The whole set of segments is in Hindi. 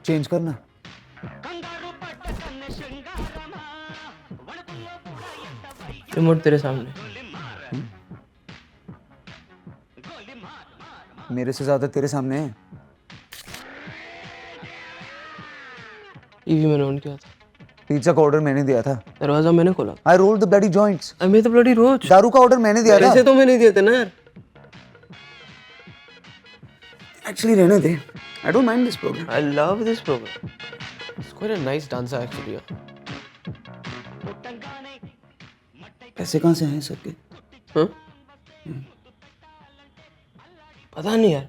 चेंज करना। रिमोट तेरे सामने। मेरे से ज्यादा तेरे सामने है। टीवी मैंने ऑन किया था। पिज्जा का ऑर्डर मैंने दिया था। दरवाजा मैंने खोला। I rolled the bloody joints. I made the bloody roach. दारू का ऑर्डर मैंने दिया था। पैसे तो मैंने दिए थे ना यार। Actually रहने दे। I don't mind this program. I love this program. It's quite a nice dancer actually. पैसे कहाँ से हैं सबके? हाँ? पता नहीं यार।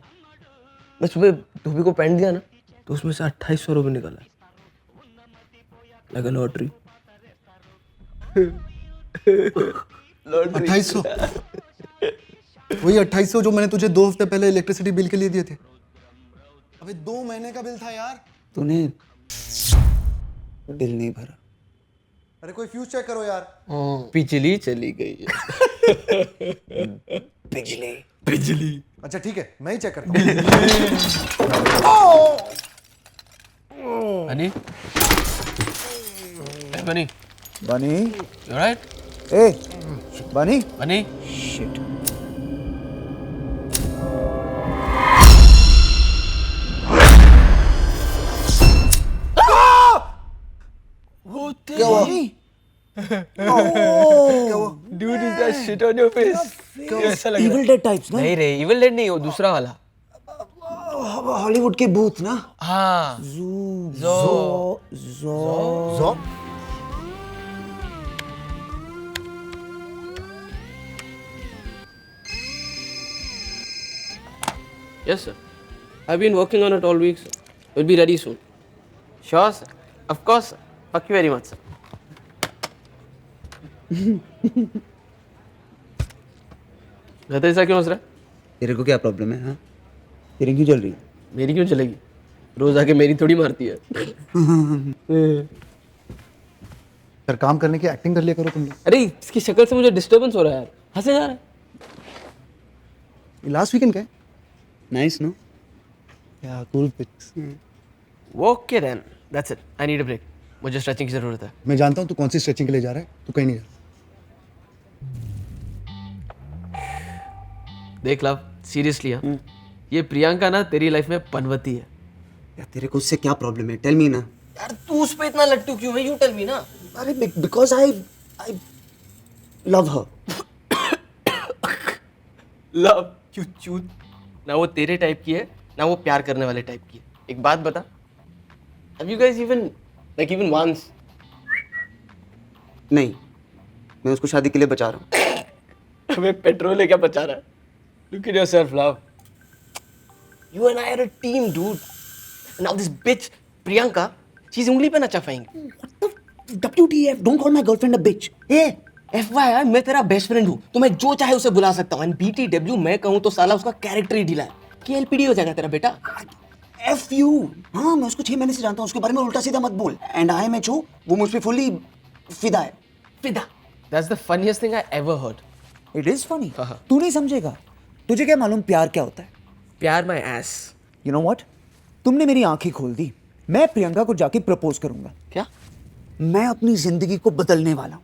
मैं सुबह धोबी को पैंट दिया ना, तो उसमें से 2800 रुपये निकला। लगा लॉटरी। 2800 वही 2800 जो मैंने तुझे 2 हफ्ते पहले इलेक्ट्रिसिटी बिल के लिए दिए थे। अबे 2 महीने का बिल था यार। तूने बिल नहीं भरा। अरे कोई फ्यूज चेक करो यार। बिजली चली गई है। बिजली। अच्छा ठीक है, मैं ही चेक करता हूँ। बनी? बनी? बनी? You alright? ए, बनी? बनी? Shit. क्या हुआ? क्या हुआ? Dude, is that shit on your face? कैसा लग रहा है? Evil Dead types ना? नहीं रे, Evil Dead नहीं, वो दूसरा वाला। हॉलीवुड के भूत ना? हाँ। ज़ो। Job? Yes sir. I've been working on it all week sir. We'll be ready soon. Sure sir. Of course sir. Thank you very much sir. गदर ऐसा क्यों हंस रहा है? तेरे को क्या प्रॉब्लम है? हाँ? तेरी क्यों चल रही है? मेरी क्यों चलेगी? रोज आके मेरी थोड़ी मारती है। सर काम करने की एक्टिंग कर लिया करो तुम लोग। अरे इसकी शक्ल से मुझे डिस्टर्बेंस हो रहा है यार। हंसे जा रहा है। लास्ट वीकेंड क्या है? Nice no? Yeah cool pics. Okay then that's it. I need a break. मुझे स्ट्रेचिंग की जरूरत है। मैं जानता हूँ तू कौन सी स्ट्रेचिंग के लिए जा रहा है, तू कहीं नहीं जा। देख लव सीरियसली हाँ, ये प्रियंका ना तेरी लाइफ में पनवती है। यार तेरे को उससे क्या प्रॉब्लम है? टेल मी ना। यार तू उस पे इतना लट्टू क्यों है? यू टेल मी ना। अरे because I love her. Love क्यों चूत? ना वो तेरे टाइप की है ना वो प्यार करने वाले टाइप की है। एक बात बता, have you guys even once? नहीं, मैं उसको शादी के लिए बचा रहा हूँ। हमें पेट्रोल है क्या बचा रहा है? Look at yourself, love. You and I are a team, dude. Now this bitch, Priyanka, she's उंगली पे ना चफाएंगी। WTF? Don't call my girlfriend a bitch. A, FYI, मैं तेरा बेस्ट फ्रेंड हूँ, तो मैं जो चाहे उसे बुला सकता हूँ। And BTW मैं कहूँ तो साला उसका कैरेक्टर ही ढीला है। KLPD हो जाएगा तेरा बेटा। F you. हाँ, मैं उसको 6 महीने से जानता हूँ, उसके बारे में उल्टा सीधा मत बोल। And I am HO, वो मुझ पे fully फिदा है। फिदा। That's the funniest thing I ever heard. It is funny. हाँ। तू नहीं समझेगा। तुझे क्या मालूम प्यार क्या होता है? प्यार my ass. You know what? तुमने मेरी आंखें खोल दी। मैं प्रियंका को जाके प्रपोज करूंगा। क्या? मैं अपनी जिंदगी को बदलने वाला हूँ।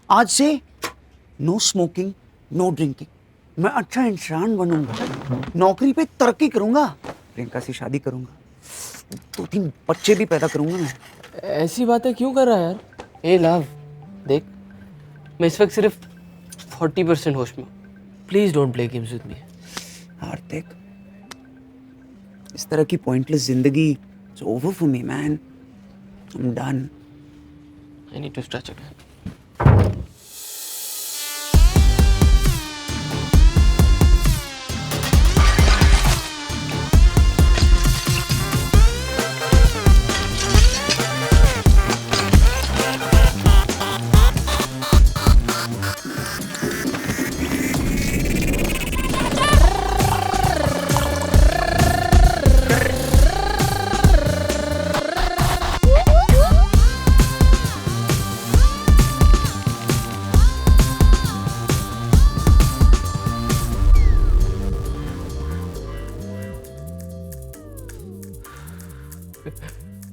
आज से नो स्मोकिंग, नो ड्रिंकिंग। मैं अच्छा इंसान बनूंगा, नौकरी पे तरक्की करूंगा, प्रियंका से शादी करूंगा, 2-3 बच्चे भी पैदा करूंगा मैं। ऐसी बातें क्यों कर रहा है यार? ए लव, देख मैं इस वक्त सिर्फ 40% होश में हूँ। Please don't play games with me. Hardik, इस तरह की पॉइंटलेस जिंदगी it's over for me man. I am done. I need to stretch again.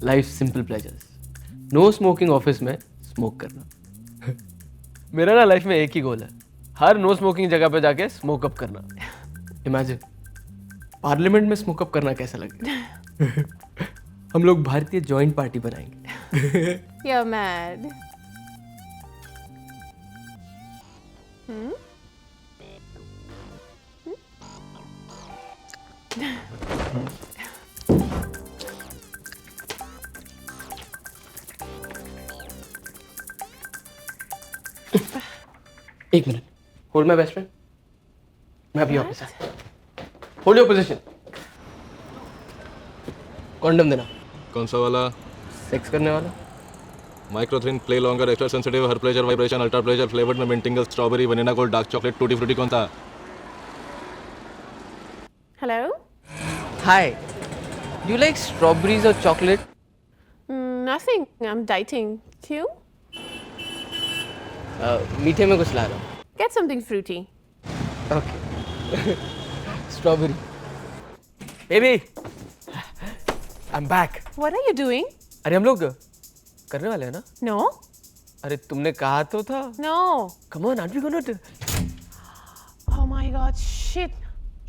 Life simple pleasures. No smoking office में स्मोक करना. मेरा ना लाइफ में एक ही गोल है, हर नो स्मोकिंग जगह पे जाके स्मोक अप करना. इमेजिन पार्लियामेंट में स्मोक अप करना कैसा लगेगा. हम लोग भारतीय जॉइंट पार्टी बनाएंगे. You're mad. एक minute, hold my best friend. मैं अभी ऑफिस आता हूं. Hold your position. कॉन्डम देना. कौन सा वाला? सेक्स करने वाला. Microthin, play longer, extra sensitive, her pleasure, vibration, ultra pleasure, flavoured में mint tingle, strawberry, vanilla gold, dark chocolate, tutti frutti. कौन था? Hello? Hi, do you like strawberries और chocolate? Nothing. I'm dieting. You? मीठे में कुछ ला रहा हूँ. Get something fruity. Okay. Strawberry. Baby, I am back. What are you doing? अरे हम लोग करने वाले हैं ना. No? अरे तुमने कहा तो था. No. Come on, are we gonna do? Oh my god, shit.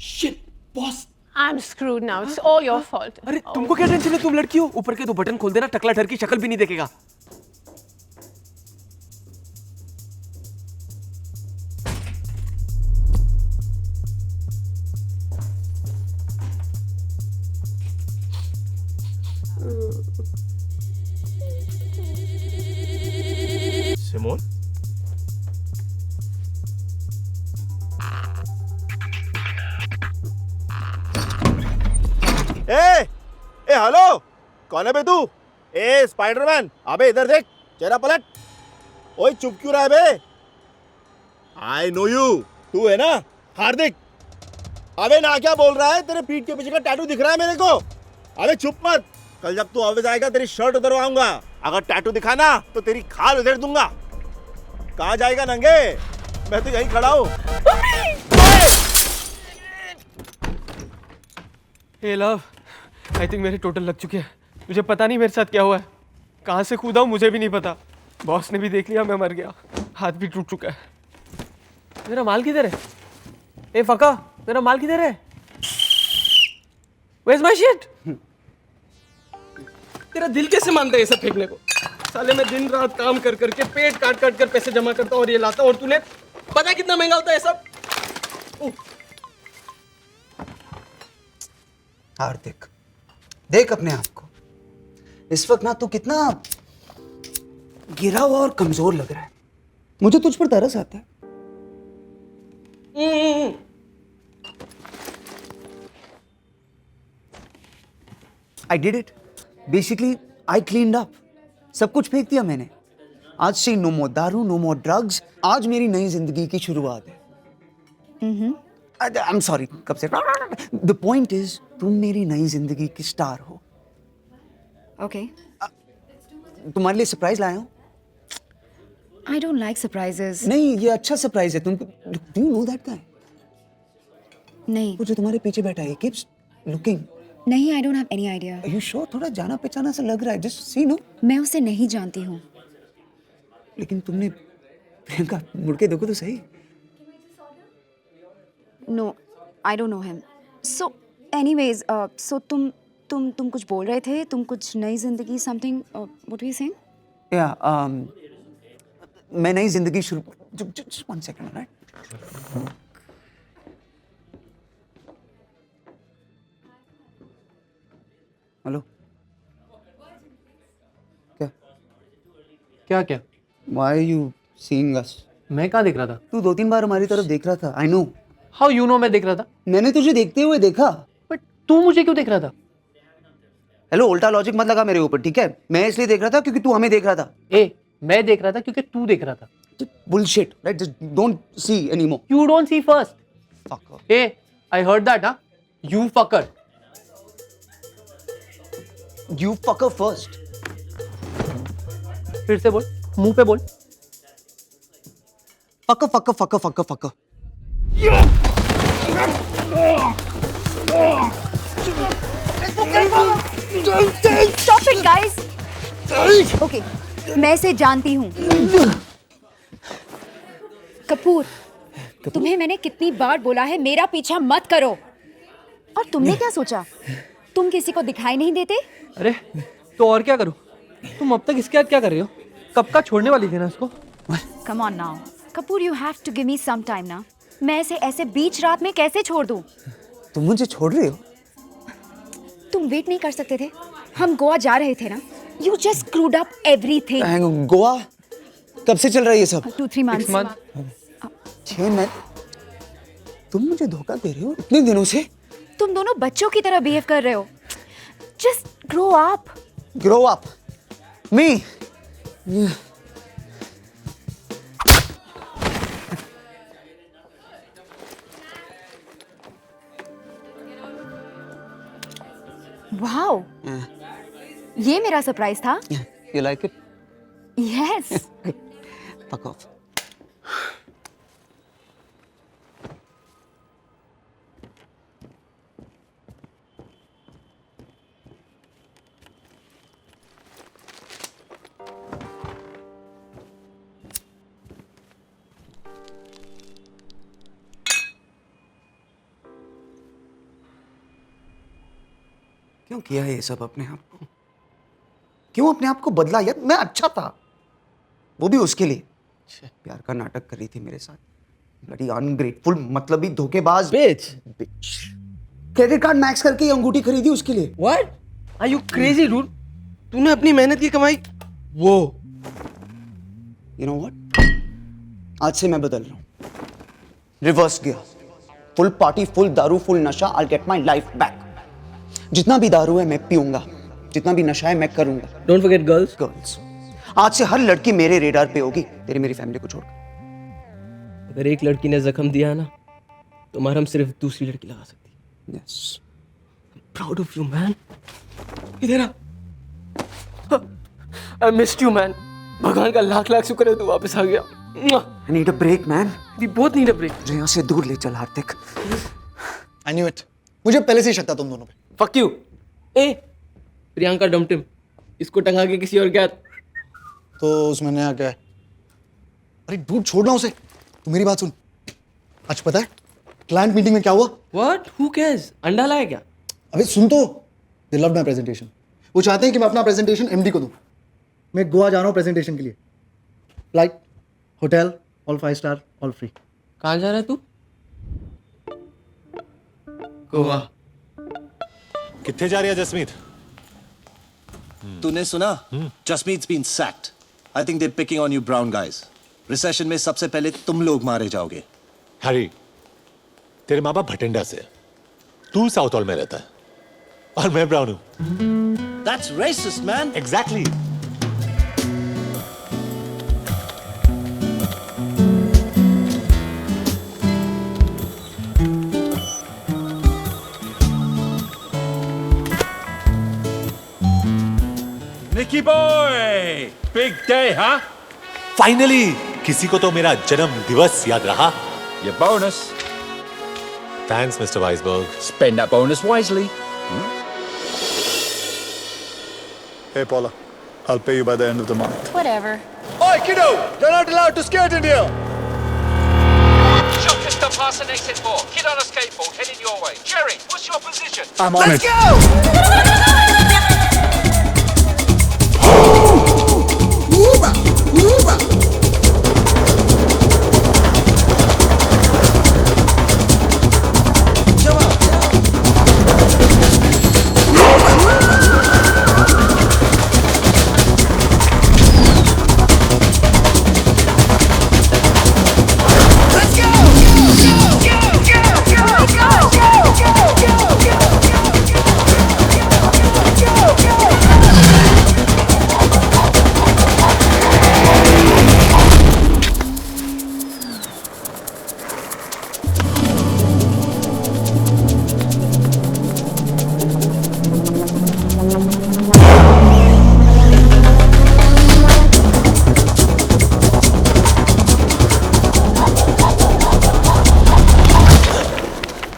Shit boss. I'm screwed now. It's all your fault. अरे तुमको क्या टेंशन है, तुम लड़की हो. ऊपर के 2 बटन खोल देना, टकला ठर की शक्ल भी नहीं देखेगा. सिमोन? ए हेलो, कौन है बे तू? ए स्पाइडरमैन, अबे इधर देख, चेहरा पलट. ओए चुप क्यों रहा है बे? आई नो यू, तू है ना हार्दिक. अबे ना क्या बोल रहा है, तेरे पीठ के पीछे का टैटू दिख रहा है मेरे को. अबे चुप मत, कल जब तू ऑफिस आएगा तेरी शर्ट उतरवाऊंगा. अगर टैटू दिखा ना तो तेरी खाल उधेड़ दूंगा. कहाँ जाएगा नंगे? मैं तो यहीं खड़ा हूँ. हे लव, आई थिंक मेरे टोटल लग चुके हैं. मुझे पता नहीं मेरे साथ क्या हुआ है. कहाँ से कूदा हूँ मुझे भी नहीं पता. बॉस ने भी देख लिया, मैं मर गया. हाथ भी टूट चुका है. मेरा माल किधर है? ए फका, मेरा माल किधर है? Where's my shit? तेरा दिल कैसे मानता है ये सब फेंकने को? साले मैं दिन रात काम कर करके पेट काट काट कर पैसे जमा करता हूँ और ये लाता हूँ, और तूने पता है कितना महंगा होता है ये सब? हार्दिक, देख अपने आप को. इस वक्त ना तू कितना गिरा हुआ और कमजोर लग रहा है. मुझे तुझ पर तरस आता है. I did it. Basically, I cleaned up. सब कुछ फेंक दिया मैंने. आज से नो मोर दारू, नो मोर ड्रग्स. आज मेरी नई जिंदगी की शुरुआत है. I'm sorry, कब से? The point is, तुम मेरी नई जिंदगी की स्टार हो. Okay. तुम्हारे लिए सरप्राइज लाया हूँ. I don't like surprises. नहीं, ये अच्छा सरप्राइज है. तुम do you know that guy? नहीं. वो जो तुम्हारे पीछे बैठा है, he keeps looking. नहीं, I don't have any idea. Are you sure? थोड़ा जाना पहचाना सा लग रहा है. Just see, no? मैं उसे नहीं जानती हूँ. लेकिन तुमने प्रियंका मुड़ के देखो तो सही. No, I don't know him. So, anyways, so तुम कुछ बोल रहे थे. तुम कुछ नई जिंदगी something. What were you saying? Yeah, मैं नई जिंदगी शुरू. Just 1 second, right? हेलो. क्या? क्या क्या? Why are you seeing us? मैं कहाँ देख रहा था? तू 2-3 बार हमारी तरफ देख रहा था. I know. How you know मैं देख रहा था? मैंने तुझे देखते हुए देखा. बट तू मुझे क्यों देख रहा था? हेलो, उल्टा लॉजिक मत लगा मेरे ऊपर, ठीक है? मैं इसलिए देख रहा था क्योंकि तू हमें देख रहा था. ए, मैं देख रहा था क्योंकि तू देख रहा था. Bullshit, right? Just don't see anymore. You don't see first. Fucker. Hey, I heard that, huh? You fucker. You fucker first. फिर से बोल, मुंह पे बोल. Fucker. Stop it, guys. Okay, मैं इसे जानती हूँ. कपूर, तुम्हें मैंने कितनी बार बोला है मेरा पीछा मत करो. और तुमने क्या सोचा? तुम किसी को दिखाई नहीं देते? अरे तो और क्या करूं? तुम अब तक इसके साथ क्या कर रही हो? कब का छोड़ने वाली थी ना इसको? Come on now. Kapoor, you have to give me some time ना. मैं इसे ऐसे बीच रात में कैसे छोड़ दूं? तुम मुझे छोड़ रही हो? तुम वेट नहीं कर सकते थे? हम गोवा जा रहे थे ना. You just screwed up everything. Goa कब से चल रहा है ये सब? 2-3 months. 6 months. 6 महीने? तुम मुझे धोखा दे रही हो इतने दिनों से? तुम दोनों बच्चों की तरह बिहेव कर रहे हो. Just grow up. Grow up. Me. Wow. ये मेरा सरप्राइज था. You like it? Yes. Fuck off. क्यों किया है ये सब अपने आप को? क्यों अपने आप को बदला यार? मैं अच्छा था, वो भी उसके लिए. प्यार का नाटक कर रही थी मेरे साथ. ब्लडी अनग्रेटफुल, मतलबी धोखेबाज Bitch. bitch. Credit card max करके ये अंगूठी खरीदी उसके लिए. What? Are you crazy, dude? तूने अपनी मेहनत की कमाई वो. You know what? आज से मैं बदल रहा हूँ. Reverse gear. Full party, full दारू, फुल नशा. I'll get my life back. जितना भी दारू है मैं पीऊंगा, जितना भी नशा है मैं करूंगा. Don't forget girls. गर्ल्स. आज से हर लड़की मेरे रेडार पे होगी, तेरी मेरी फैमिली को छोड़. अगर एक लड़की ने जख्म दिया ना तो मरहम सिर्फ दूसरी लड़की लगा सकती है. Yes. Proud of you, man. इधर आ. I missed you, man. भगवान का लाख लाख शुक्र है तू वापस आ गया. I need a break, man. We both need a break. मुझे यहाँ से दूर ले चल हार्दिक. I knew it. मुझे पहले से ही शक था तुम दोनों पे. Fuck you. ए प्रियंका डमटिम इसको टंगा के किसी और क्या? तो उसमें नया क्या है? अरे डूड छोड़ना उसे. तू मेरी बात सुन. आज पता है क्लाइंट मीटिंग में क्या हुआ? What? Who cares? अंडा लाया क्या? अबे सुन तो. They loved my presentation. वो चाहते हैं कि मैं अपना प्रेजेंटेशन एमडी को दूं. मैं गोवा जा रहा हूँ प्रेजेंटेशन के लिए. Flight, hotel, all 5 star, all free. कहाँ जा रहा है तू? गोवा. कितने जा रही है जसमीत? तूने सुना? जसमीत's been sacked. I think they're picking on you brown guys. Recession में सबसे पहले तुम लोग मारे जाओगे. हैरी, तेरे माँ बाप भटिंडा से, तू साउथ हॉल में रहता है और मैं ब्राउन हूँ. That's racist, man. Exactly. Nicky boy, big day, huh? Finally किसी को तो मेरा जन्म दिवस याद रहा. Your bonus. Thanks mister Weisberg. Spend that bonus wisely. Hey Paula, I'll pay you by the end of the month. Whatever. Oi kiddo, you're not allowed to skate in here. Shot just up past the next hit ball. Kid on a skateboard heading your way. Jerry, what's your position? I'm on it.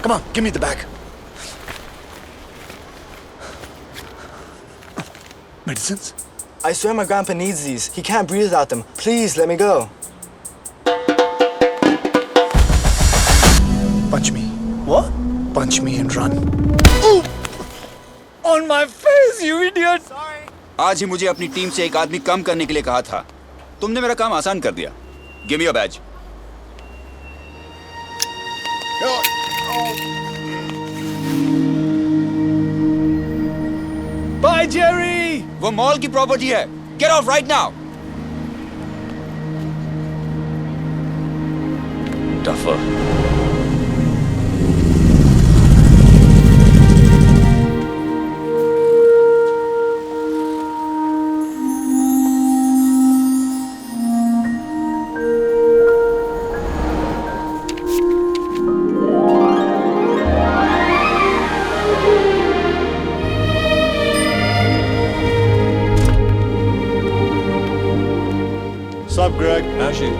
Come on, give me the bag. Medicines? I swear my grandpa needs these. He can't breathe without them. Please, let me go. Punch me. What? Punch me and run. On my face, you idiot! आज ही मुझे अपनी टीम से एक आदमी कम करने के लिए कहा था। तुमने मेरा काम आसान कर दिया। Give me your badge. Bye, Jerry! वो मॉल की प्रॉपर्टी है। Get off right now. Tougher. Sup, Greg? Ashley.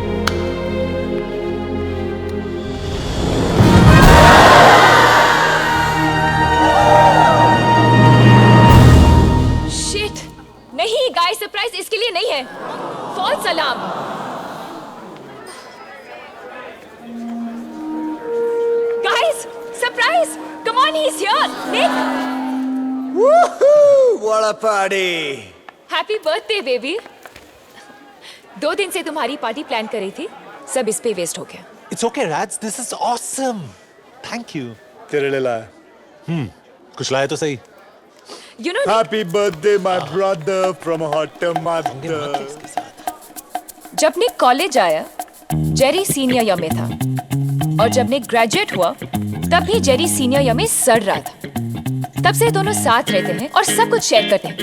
Shit नहीं गाइस सरप्राइज इसके लिए नहीं है false alarm guys surprise come on he is here Nick Woohoo! What a party! Happy birthday baby 2 दिन से तुम्हारी पार्टी प्लान करी थी सब इस पे वेस्ट हो गया It's okay, Rads. This is awesome. Thank you. तेरे लिए लाया। कुछ लाया तो सही। You know Happy birthday, my brother from a hot mother. जब निक कॉलेज आया जेरी सीनियर ईयर में था और जब निक ग्रेजुएट हुआ तब भी जेरी सीनियर ईयर में सड़ रहा था तब से दोनों साथ रहते हैं और सब कुछ शेयर करते हैं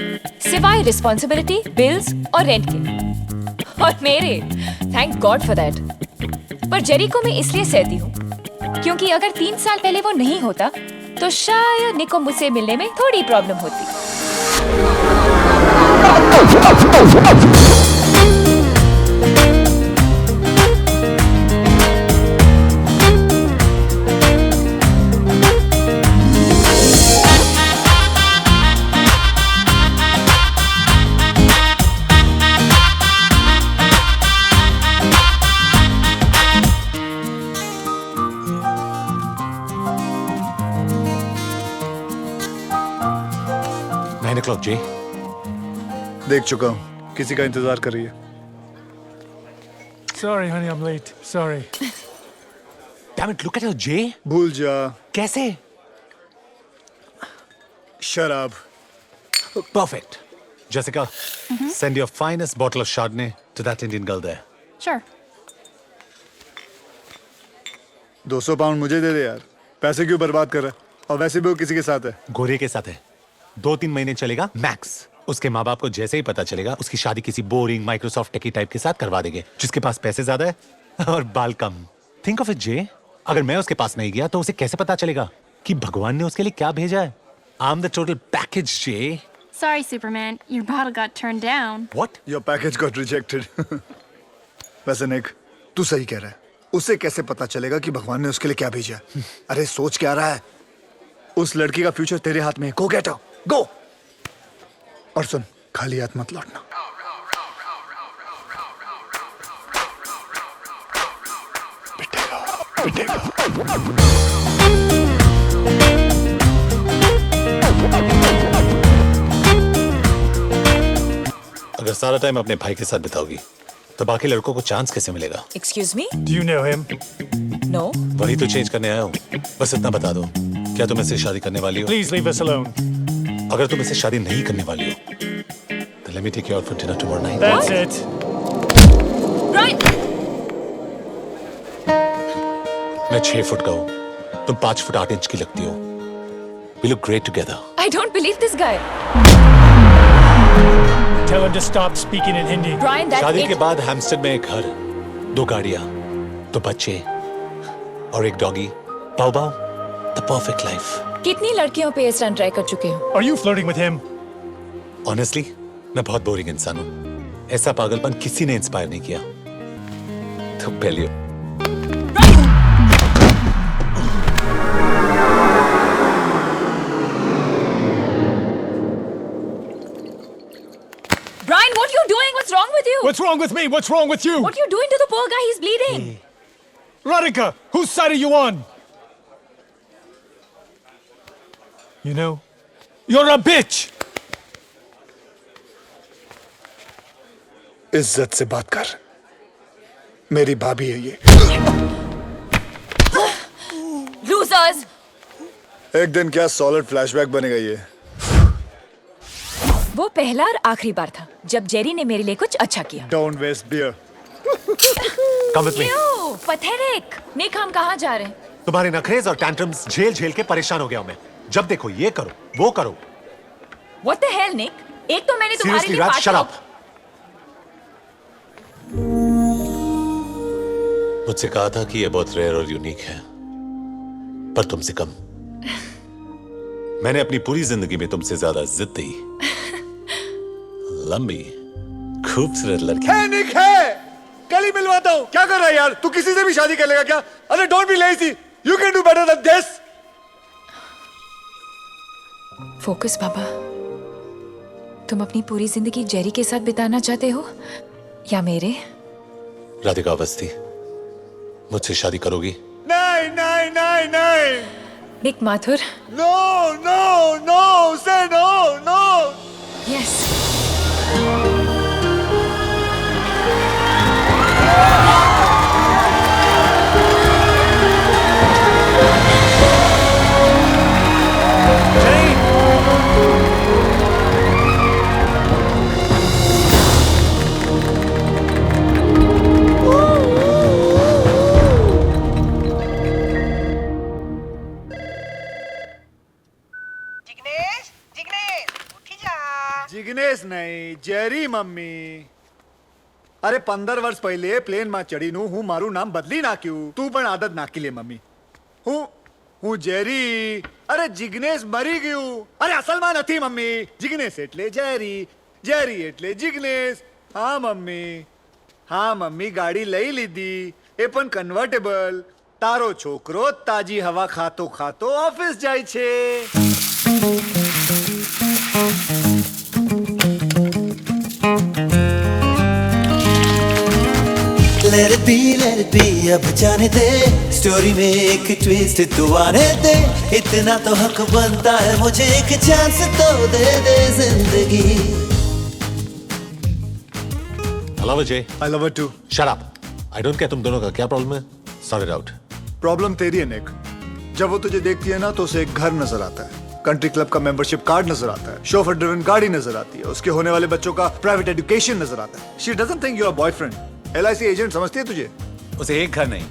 सिवाय रिस्पॉन्सिबिलिटी बिल्स और रेंट के और मेरे थैंक गॉड फॉर दैट पर जेरी को मैं इसलिए सहती हूँ क्योंकि अगर 3 साल पहले वो नहीं होता तो शायद निक को मुझसे मिलने में थोड़ी प्रॉब्लम होती o'clock, Jay. देख चुका हूँ किसी का इंतजार कर रही है। Sorry, honey, I'm late. Sorry. Damn it, look at her, Jay. भूल जा। कैसे? शराब। Perfect. Jessica, send your finest bottle of Chardonnay to that Indian girl there. Sure. 200 pound मुझे दे दे यार। पैसे क्यों बर्बाद कर रहा है? और वैसे भी वो किसी के साथ है। गोरे के साथ है। 2-3 महीने चलेगा मैक्स। उसके माँ बाप को जैसे ही पता चलेगा उसकी शादी किसी बोरिंग माइक्रोसॉफ्ट टेकी टाइप के साथ करवा देंगे जिसके पास पैसे ज्यादा है और बाल कम। थिंक ऑफ इट जे, अगर मैं उसके पास नहीं गया तो उसे कैसे पता चलेगा कि भगवान ने उसके लिए क्या भेजा है? I am the total package J. Sorry, Superman. Your bottle got turned down. What? Your package got rejected. वैसे निक, तू सही कह रहा है। उसे कैसे पता चलेगा कि भगवान ने उसके लिए क्या भेजा? अरे सोच क्या रहा है? उस लड़की का फ्यूचर तेरे हाथ में है। Go get her. Go. और सुन, खाली हाथ मत लौटना। पिटेगा। अगर सारा टाइम अपने भाई के साथ बिताओगी तो बाकी लड़कों को चांस कैसे मिलेगा? Excuse me? Do you know him? No. वही तो चेंज करने आया हूँ। बस इतना बता दो, क्या तुम इससे शादी करने वाली हो? Please leave us alone. अगर तुम इससे शादी नहीं करने वाली हो, तो let me take you out for dinner tomorrow night. That's it. Right. मैं 6 फुट का हूँ, तुम 5 फुट 8 इंच की लगती हो। We look great together. I don't believe this guy. Tell him to stop speaking in Hindi. Brian, that's शादी it. के बाद हैम्स्टर्ड में एक घर, 2 गाड़ियाँ, 2 बच्चे और एक डॉगी। बाउ बाउ, the perfect life. कितनी लड़कियों पे इस रन ट्राई कर चुके हो? Are you flirting with him? Honestly, मैं बहुत बोरिंग इंसान हूँ। ऐसा पागलपन किसी ने इंस्पायर नहीं किया। तो पहले wrong with you? What's wrong with me? What's wrong with you? What are you doing to the poor guy? He's bleeding. Radhika, whose side are you on? You know, you're a bitch. इज्जत से बात कर, मेरी भाभी है ये। Losers. एक दिन क्या सॉलिड फ्लैशबैक बनेगा ये। वो पहला और आखिरी बार था जब जेरी ने मेरे लिए कुछ अच्छा किया। Don't waste beer. Come with me. Ew, pathetic. निक, हम कहाँ जा रहे हैं? तुम्हारे नखरेज और टैंट्रम्स झेल झेल के परेशान हो गया हूं मैं। जब देखो ये करो, वो करो। What the hell, निक? एक तो मैंने तुम्हारे Seriously, लिए Raj, पार्टी shut up. मुझसे कहा था कि ये बहुत रेयर और यूनिक है, पर तुमसे कम। मैंने अपनी पूरी जिंदगी में तुमसे ज्यादा जिद्दी, लंबी, खूबसूरत लड़की। है निक है, कल ही मिलवाता हूँ। क्या कर रहा है यार? तू किसी से भी शादी कर लेगा क्या? अरे don't be lazy, you can do better than this. Focus बाबा, तुम अपनी पूरी जिंदगी जेरी के साथ बिताना चाहते हो या मेरे? राधिका अवस्थी, मुझसे शादी करोगी? नहीं नहीं नहीं नहीं। निक माथुर। नो नो नो, से नो नो। यस। जिग्नेश नहीं, जेरी मम्मी। अरे 15 वर्ष पहले प्लेन में चढ़ी नु हूँ मारू नाम बदली ना क्यों? तू पण आदत नाखी ले मम्मी। हूँ जेरी। अरे जिग्नेश मरी गयू। अरे असल में नहीं मम्मी, जिग्नेश एटले जेरी, जेरी एटले जिग्नेश। हाँ मम्मी गाड़ी लई लीधी, ए पण कन्वर्टेबल। तारो छोकरो ताजी हवा खातो खातो ऑफिस जाय छे। Let it be, अब जाने दे। स्टोरी में एक ट्विस्ट तू आने दे। इतना तो हक बनता है मुझे, एक चांस तो दे दे जिंदगी। I love it, Jay. I love it too. Shut up. I don't care तुम दोनों का क्या प्रॉब्लम है। Sort it out. प्रॉब्लम तेरी है निक। जब वो तुझे देखती है ना तो उसे एक घर नजर आता है, कंट्री क्लब का मेंबरशिप कार्ड नजर आता है, शोफर ड्रिवन गाड़ी नजर आती है, उसके होने वाले बच्चों का प्राइवेट एजुकेशन नजर आता है। She doesn't think you are boyfriend. LIC agent समझती है तुझे? उसे एक घर नहीं,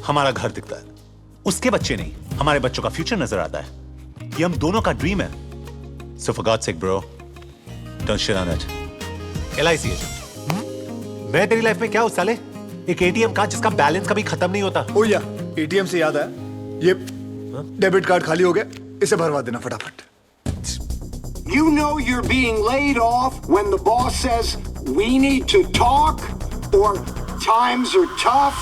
हमारा घर दिखता है। उसके बच्चे नहीं, हमारे बच्चों का फ्यूचर नजर आता है। ये हम दोनों का ड्रीम है। So for God's sake, bro, don't shit on it. LIC agent. मैं तेरी लाइफ में क्या हूं साले? एक ATM कार्ड जिसका बैलेंस कभी खत्म नहीं होता। ओ या, ATM से याद आया, ये डेबिट कार्ड खाली हो गया, इसे भरवा देना फटाफट। You know you're being laid off when the boss says we need to talk, or times are tough,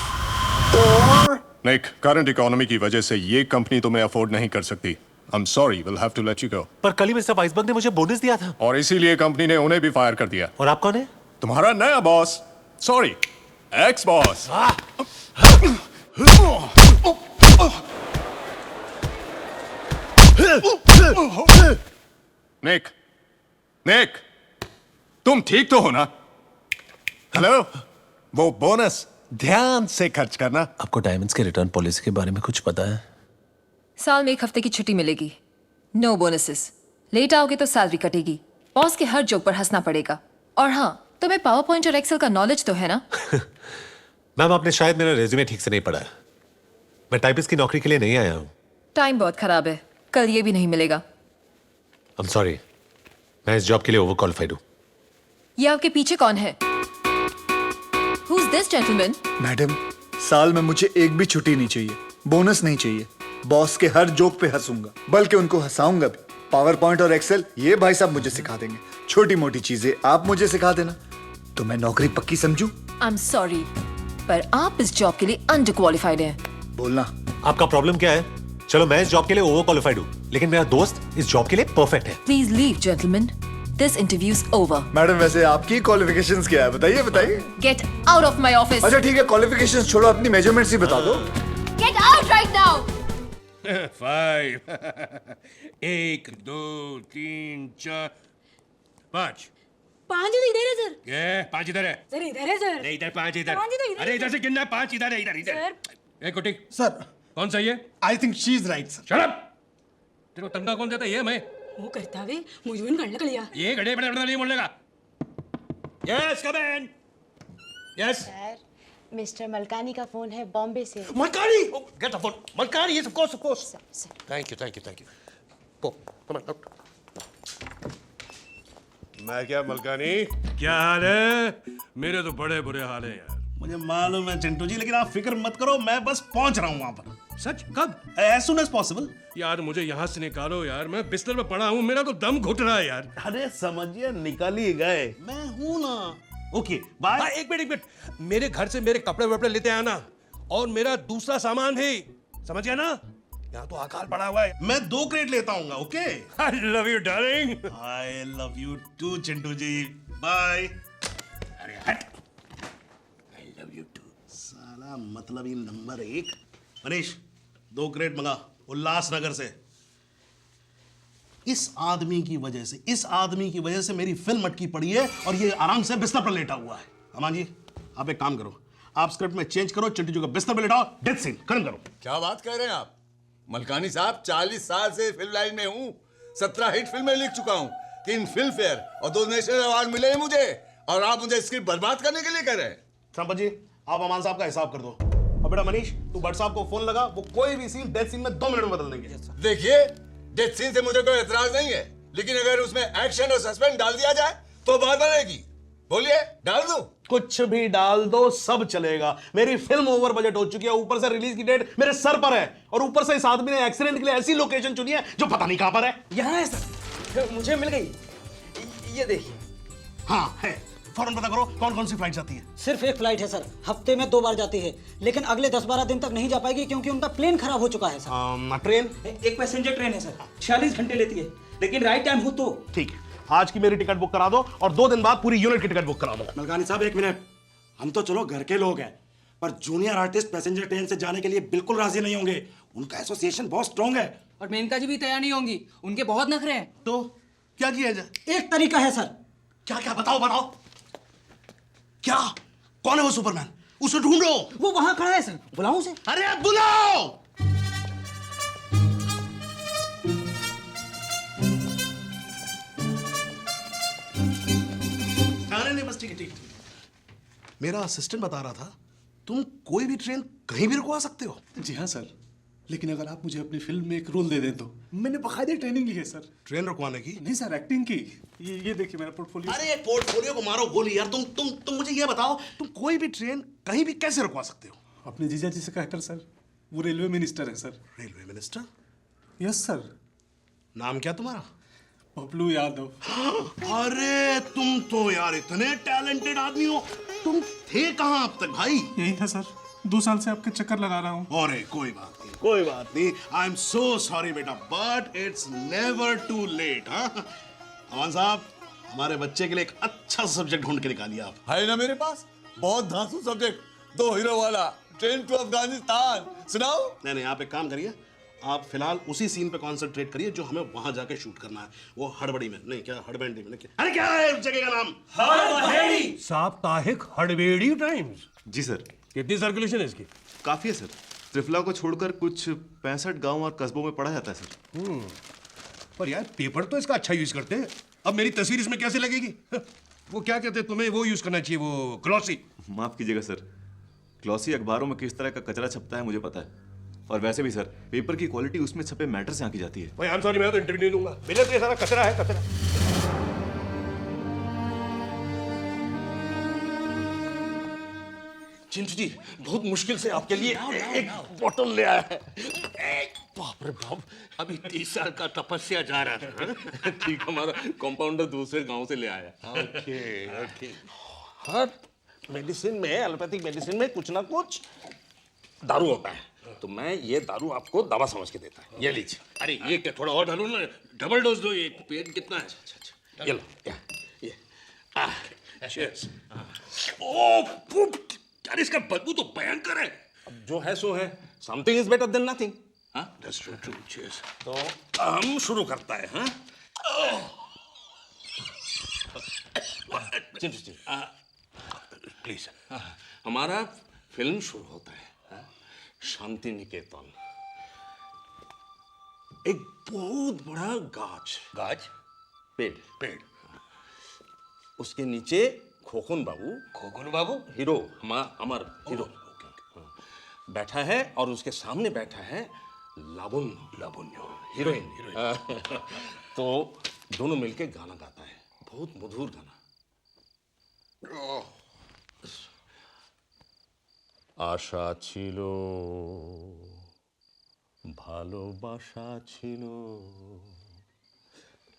or Nick, current economy की वजह से ये कंपनी तुम्हें अफोर्ड नहीं कर सकती। I'm sorry, we'll have to let you go. पर कल ही मिस्टर वाइसबर्ग ने मुझे बोनस दिया था। और इसीलिए कंपनी ने उन्हें भी फायर कर दिया। और आप कौन है? तुम्हारा नया boss. Sorry, ex boss. Nick, Nick, तुम ठीक तो हो ना? हेलो, वो बोनस ध्यान से खर्च करना। आपको डायमंड्स के रिटर्न पॉलिसी के बारे में कुछ पता है? साल में 1 हफ्ते की छुट्टी मिलेगी, नो बोनसेस। लेट आओगे तो सैलरी कटेगी, बॉस के हर जोक पर हंसना पड़ेगा। और हाँ, तुम्हें पावर पॉइंट और एक्सेल का नॉलेज तो है ना? मैम, आपने शायद मेरा रेज्यूमे ठीक से नहीं पढ़ा है। मैं टाइपिस्ट की नौकरी के लिए नहीं आया हूँ। टाइम बहुत खराब है, कल ये भी नहीं मिलेगा। I'm sorry, मैं इस जॉब के लिए ओवर क्वालिफाइड हूँ। ये आपके पीछे कौन है? Who's this gentleman? मैडम, साल में मुझे एक भी छुट्टी नहीं चाहिए, बोनस नहीं चाहिए। बॉस के हर जोक पे हंसूंगा, बल्कि उनको हंसाऊंगा भी। पावर पॉइंट और एक्सेल ये भाई साहब मुझे सिखा देंगे। छोटी मोटी चीजें आप मुझे सिखा देना, तो मैं नौकरी पक्की समझूं। I'm sorry, पर आप इस जॉब के लिए अंडर क्वालिफाइड हैं। बोलना। आपका प्रॉब्लम क्या है? चलो, मैं इस जॉब के लिए ओवर क्वालिफाइड हूँ, लेकिन मेरा दोस्त इस जॉब के लिए परफेक्ट है। Please leave, gentlemen. This interview's over. Madam वैसे आपकी क्वालिफिकेशंस क्या है बताइए बताइए। Get out of my office. अच्छा ठीक है क्वालिफिकेशंस छोड़ो अपनी मेजरमेंट्स ही बता दो। Get out right now. 5 1 2 3 4 5 5 इधर है सर। ये 5 इधर है सर इधर है सर। अरे इधर 5 इधर 5 तो इधर अरे इधर से गिनना 5 इधर है इधर सर। एक कुटी सर कौन सा ये I think she is right sir. Shut up तेरे को तनख्वाह कौन देता है ये मैं वो करता वे मुझे भी करने लिया। ये घड़े बड़े बड़े नहीं बोलने का yes come in yes sir mister Malkani का फोन है बॉम्बे से। Malkani get the phone Malkani yes of course thank you go come on out मैं क्या मलकानी? क्या हाल है मेरे तो बड़े बुरे हाल है यार मुझे मालूम है चिंटू जी लेकिन आप फिक्र मत करो मैं बस पहुंच रहा हूँ वहां पर। सच कब? As soon as possible. यार मुझे यहाँ से निकालो यार मैं बिस्तर में पड़ा हूँ मेरा तो दम घुट रहा है यार। अरे समझिए निकाल ही गए मैं हूं ना। Okay bye. एक मिनट मेरे घर से मेरे कपड़े वपड़े लेते आना और मेरा दूसरा सामान भी समझ गया ना यहाँ तो अकाल पड़ा हुआ है। मैं 2 क्रेट लेता हूँ okay. I love you darling. I love you too Chintu ji bye. अरे हट आई लव यू टू साला मतलब ये नंबर 1 मनीष 2 क्रेट मंगा उल्लासनगर से। इस आदमी की वजह से मेरी फिल्म अटकी पड़ी है और ये आराम से बिस्तर पर लेटा हुआ है। अमान जी आप एक काम करो आप स्क्रिप्ट में चेंज करो चिंटू जी को बिस्तर पर लेटाओ डेथ सीन खत्म करो। क्या बात कह रहे हैं आप मलकानी साहब 40 साल से फिल्म लाइन में हूँ 17 हिट फिल्में लिख चुका हूँ 3 फिल्म फेयर और 2 नेशनल अवार्ड मिले हैं मुझे और आप मुझे स्क्रिप्ट बर्बाद करने के लिए कह रहे हैं। संपत जी आप अमान साहब का हिसाब कर दो और बेटा मनीष तू भट्ट साहब को फोन लगा वो कोई भी सीन डेथ सीन में 2 मिनट में बदल देंगे। देखिए डेथ सीन से मुझे कोई एतराज नहीं है लेकिन अगर उसमें एक्शन और सस्पेंस डाल दिया जाए तो बात बनेगी। बोलिए डाल दूं? कुछ भी डाल दो सब चलेगा। मेरी फिल्म ओवर बजट हो चुकी है ऊपर से रिलीज की डेट मेरे सर पर है और ऊपर से इस आदमी ने एक्सीडेंट के लिए ऐसी लोकेशन चुनी है जो पता नहीं कहां पर है। यहाँ है सर मुझे मिल गई ये देखिए। हाँ है फौरन पता करो कौन कौन सी फ्लाइट जाती है। सिर्फ एक फ्लाइट है सर हफ्ते में 2 बार जाती है लेकिन अगले 10-12 दिन तक नहीं जा पाएगी क्योंकि उनका प्लेन खराब हो चुका है सर। ट्रेन एक पैसेंजर ट्रेन है सर 46 घंटे लेती है लेकिन राइट टाइम हो तो ठीक है आज की मेरी टिकट बुक करा दो और 2 दिन बाद पूरी यूनिट की टिकट बुक करा दो। मलकानी साहब 1 मिनट हम तो चलो घर के लोग हैं पर जूनियर आर्टिस्ट पैसेंजर ट्रेन से जाने के लिए बिल्कुल राजी नहीं होंगे। उनका एसोसिएशन बहुत स्ट्रॉन्ग है और मेनका जी भी तैयार नहीं होंगी उनके बहुत नखरे हैं। तो क्या किया जाए? एक तरीका है सर। क्या क्या बताओ क्या कौन है वो सुपरमैन उसे ढूंढो। वो वहां खड़ा है सर बुलाऊं उसे? अरे बुलाओ। नहीं बस ठीक है मेरा असिस्टेंट बता रहा था तुम कोई भी ट्रेन कहीं भी रुकवा सकते हो। जी हाँ सर लेकिन अगर आप मुझे अपनी फिल्म में एक रोल दे दें तो। मैंने बकायदे ट्रेनिंग ली है सर। ट्रेन रुकवाने की? नहीं सर एक्टिंग की। ये देखिए मेरा पोर्टफोलियो। अरे पोर्टफोलियो को मारो गोली यार तुम मुझे ये बताओ तुम कोई भी ट्रेन कहीं भी कैसे रुकवा सकते हो? अपने जीजा जी से कहकर सर वो रेलवे मिनिस्टर है sir. Railway minister? Yes sir. नाम क्या तुम्हारा? बबलू यादव। अरे तुम तो यार इतने टैलेंटेड आदमी हो तुम थे कहाँ अब तक भाई? यही था सर 2 साल से आपके चक्कर लगा रहा हूँ। अरे कोई बात नहीं आई एम सो सॉरी बेटा but it's never too late. Aman साहब हमारे बच्चे के लिए एक अच्छा सब्जेक्ट ढूंढ के निकालिए आप। है ना मेरे पास बहुत धांसू सब्जेक्ट 2 हीरो वाला ट्रेन टू अफगानिस्तान सुनाओ। नहीं आप एक काम करिए आप फिलहाल उसी सीन पे कॉन्सेंट्रेट करिए जो हमें वहां जाके शूट करना है वो हड़बड़ी में नहीं क्या हड़बड़ी में नहीं अरे क्या है उस जगह का नाम? हड़बड़ी। साप्ताहिक हड़बेड़ी टाइम्स। जी सर। कितनी सर्कुलेशन है इसकी? काफी है सर त्रिफला को छोड़कर कुछ 65 गांव और कस्बों में पढ़ा जाता है सर। पर यार पेपर तो इसका अच्छा यूज करते हैं अब मेरी तस्वीर इसमें कैसे लगेगी? वो क्या कहते हैं तुम्हें वो यूज करना चाहिए वो ग्लॉसी। माफ कीजिएगा सर ग्लॉसी अखबारों में किस तरह का कचरा छपता है मुझे पता है और वैसे भी सर पेपर की क्वालिटी उसमें छपे मैटर से आंकी जाती है। भाई आई एम सॉरी मैं तो इंटरव्यू नहीं दूंगा मेरे तो ये सारा कचरा है कचरा। चिंटू जी बहुत मुश्किल से आपके लिए एक बॉटल ले आया है। बाप रे बाप अभी 30 साल का तपस्या जा रहा था ठीक हमारा कंपाउंडर दूसरे गांव से ले आया। ओके हर मेडिसिन में एलोपैथिक मेडिसिन में कुछ ना कुछ दारू होता है तो मैं ये दारू आपको दवा समझ के देता है ये लीजिए। अरे ये क्या थोड़ा और डालो ना डबल डोज दो ये पेन कितना है? ये लो, ये। Cheers. ओह, यार इसका बदबू तो भयंकर है। अब जो है सो है। Something is better than nothing. हाँ? That's true. Cheers. तो हम शुरू करता है, हाँ? प्लीज। हमारा फिल्म शुरू होता है, हाँ? शांति निकेतन। एक बहुत बड़ा गाछ। पेड़। उसके नीचे खोखन बाबू हीरो, हमार हीरो बैठा है और उसके सामने बैठा है लावण्य हीरोइन। तो दोनों मिलके गाना गाता है, बहुत मधुर गाना। आशा ছিল ভালোবাসা ছিল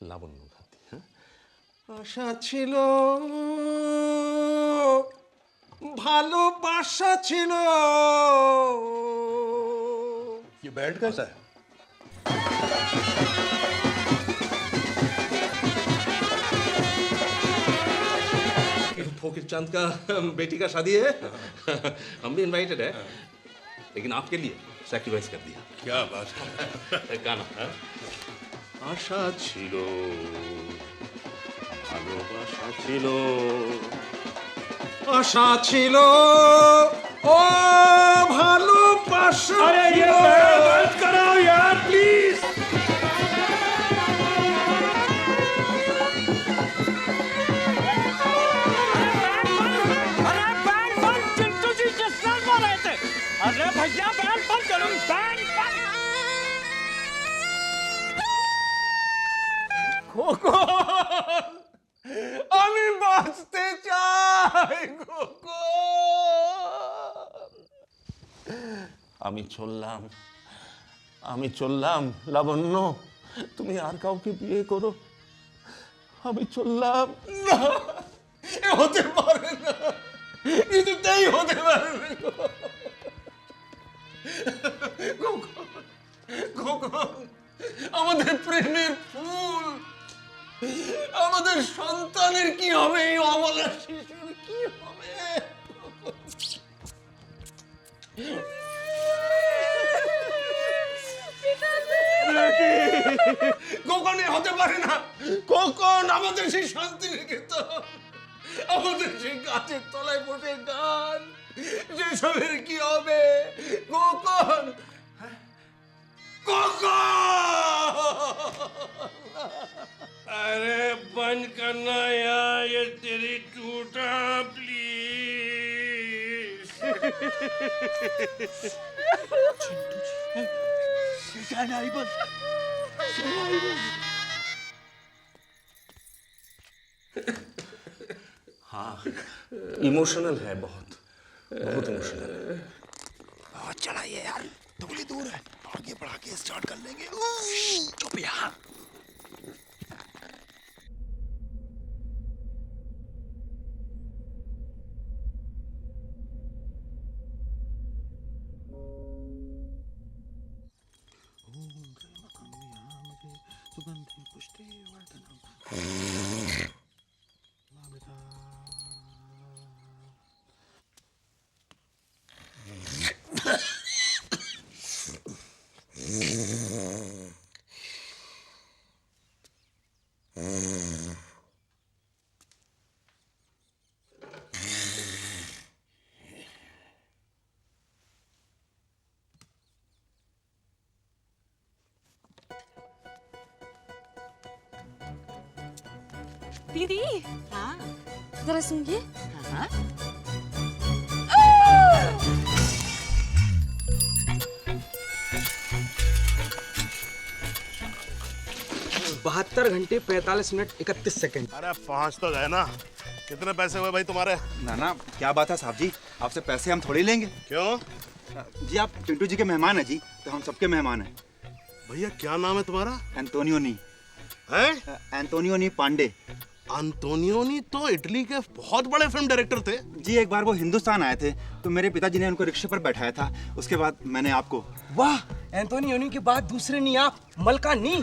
লাবণ্য গাতি, হ্যাঁ? আশা ছিল ভালোবাসা ছিল। ये बैंड कैसा है? फकीर चंद का बेटी का शादी है। हम भी इनवाइटेड है, लेकिन आपके लिए सैक्रिफाइस कर दिया। क्या बात है। गाना आशा छिलो ভালোবাসা ছিল, আশা ছিল ও ভালোবাসা। अरे ये बंद कराओ यार प्लीज। अरे बैंड बंद, चिंटू जी जिसने बोल रहे थे। अरे भैया बैंड बंद करो, बैंड बंद। আমি বাঁচতে চাই আমি চললাম লাবণ্য, তুমি আর কাউকে বিয়ে করো। আমি চললাম না, এ হতে পারে না, কিছুতেই হতে পারে না। আমাদের প্রেমের ফুল, আমাদের সন্তানের কি হবে, এই অবলা শিশুর কি হবে? কখনই হতে পারে না। কখন আমাদের সেই শান্তি নিকেতন, আমাদের সেই গাছের তলায় বসে গান, সেসবের কি হবে? কখন अरे बंद करना यार ये तेरी टूटा प्लीज। हाँ इमोशनल है, बहुत इमोशनल है। बहुत चलाइए यार, थोड़ी दूर है, आगे बढ़ा के स्टार्ट कर लेंगे। चुप यार। दीदी हाँ जरा सुनिए। हाँ 72 घंटे 45 मिनट 31 सेकंड। अरे पहुंच तो गए ना। कितने पैसे हुए भाई तुम्हारे? ना क्या बात है साहब जी, आपसे पैसे हम थोड़ी लेंगे। क्यों जी? आप चिंटू जी के मेहमान हैं जी, तो हम सबके मेहमान हैं। भैया क्या नाम है तुम्हारा? एंटोनियोनी। है? एंटोनियोनी पांडे। एंटोनियोनी तो इटली के बहुत बड़े फिल्म डायरेक्टर थे जी। एक बार वो हिंदुस्तान आए थे तो मेरे पिताजी ने उनको रिक्शे पर बैठाया था, उसके बाद मैंने आपको। वाह, एंटोनियोनी के बाद दूसरे नहीं आप मलकानी।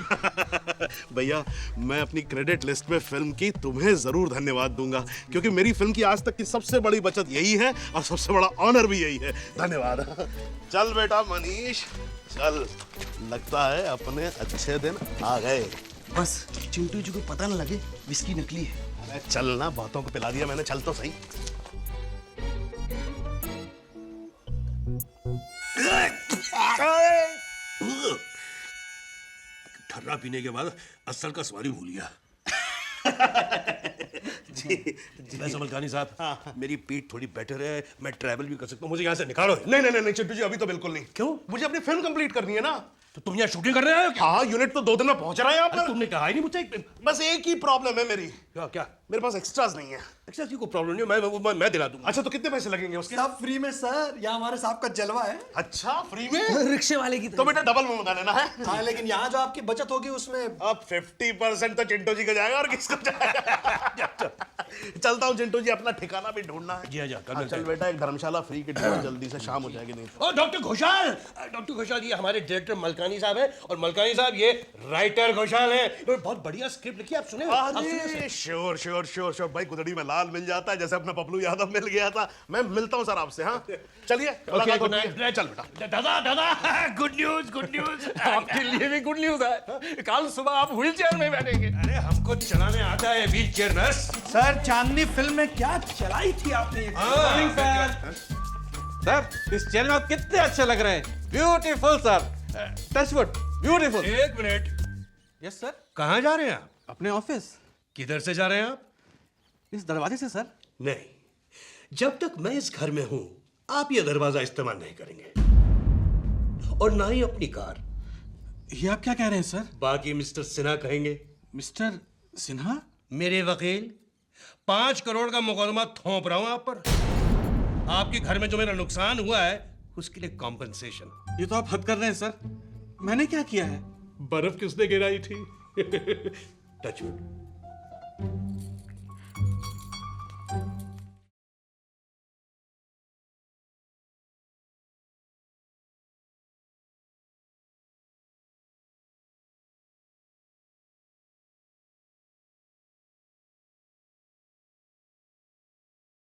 भैया मैं अपनी क्रेडिट लिस्ट में फिल्म की तुम्हें जरूर धन्यवाद दूंगा, क्योंकि मेरी फिल्म की आज तक की सबसे बड़ी बचत यही है और सबसे बड़ा ऑनर भी यही है। धन्यवाद। चल बेटा मनीष चल, लगता है अपने अच्छे दिन आ गए। बस चिंटू जी को पता न लगे विस्की नकली है। अरे चल ना, बातों को पिला दिया मैंने, चल तो सही। ठर्रा पीने के बाद असल का सवारी भूल गया। वैसे मलकानी साहब, मेरी पीठ थोड़ी बेटर है, मैं ट्रैवल भी कर सकता हूँ, मुझे यहाँ से निकालो। नहीं चिंटू जी अभी तो बिल्कुल नहीं। क्यों? मुझे अपनी फिल्म कंप्लीट करनी है ना। तो तुम यहाँ शूटिंग कर रहे हो क्या? हाँ, यूनिट तो 2 दिन में पहुंच रहा है यहाँ पर। तुमने कहा ही नहीं मुझे। बस एक ही प्रॉब्लम है मेरी। क्या? मेरे पास एक्स्ट्रास नहीं है। एक्स्ट्रास की कोई प्रॉब्लम नहीं है, मैं दिला दूंगा। अच्छा तो कितने पैसे लगेंगे उसके? सब फ्री में सर, यहाँ हमारे साहब का जलवा है। अच्छा फ्री में? रिक्शे वाले की तो बेटा डबल में बता लेना है। हाँ लेकिन यहाँ जो आपकी बचत होगी उसमें अब 50% तो चिंटू जी का जाएगा और किसको जाएगा। चलता हूँ चिंटू जी, अपना ठिकाना भी ढूंढना है। जी हाँ, चल बेटा, एक धर्मशाला फ्री की ढूंढ, जल्दी से शाम हो जाएगी। नहीं और डॉक्टर घोषाल ये हमारे डायरेक्टर मलकानी साहब हैं, और मलकानी साहब ये राइटर घोषाल हैं। इन्होंने बहुत बढ़िया स्क्रिप्ट लिखी, आप सुने? श्योर भाई, गुदड़ी में लाल मिल जाता है जैसे अपना पपलू यादव मिल गया था। मैं मिलता हूँ सर आपसे। हाँ चलिए, गुड नाइट। चल बेटा। दादा गुड न्यूज आपके लिए भी गुड न्यूज है। कल सुबह आप व्हील चेयर में बैठेंगे। अरे हमको चलाने आता है व्हील चेयर नर्स। सर चांदनी फिल्म में क्या चलाई थी आपने? सर इस चैनल में कितने अच्छे लग रहे हैं। Beautiful sir, touchwood beautiful. एक मिनट। Yes sir. कहाँ जा रहे हैं आप? अपने ऑफिस। किधर से जा रहे हैं आप? इस दरवाजे से सर। नहीं, जब तक मैं इस घर में हूं आप ये दरवाजा इस्तेमाल नहीं करेंगे, और ना ही अपनी कार। ये आप क्या कह रहे हैं सर? बाकी मिस्टर सिन्हा कहेंगे। मिस्टर सिन्हा? मेरे वकील 5 करोड़ का मुकदमा थोप रहा हूं आप पर। आपके घर में जो मेरा नुकसान हुआ है उसके लिए कॉम्पनसेशन। ये तो आप हद कर रहे हैं सर। मैंने क्या किया है? बर्फ किसने गिराई थी? टचवुड।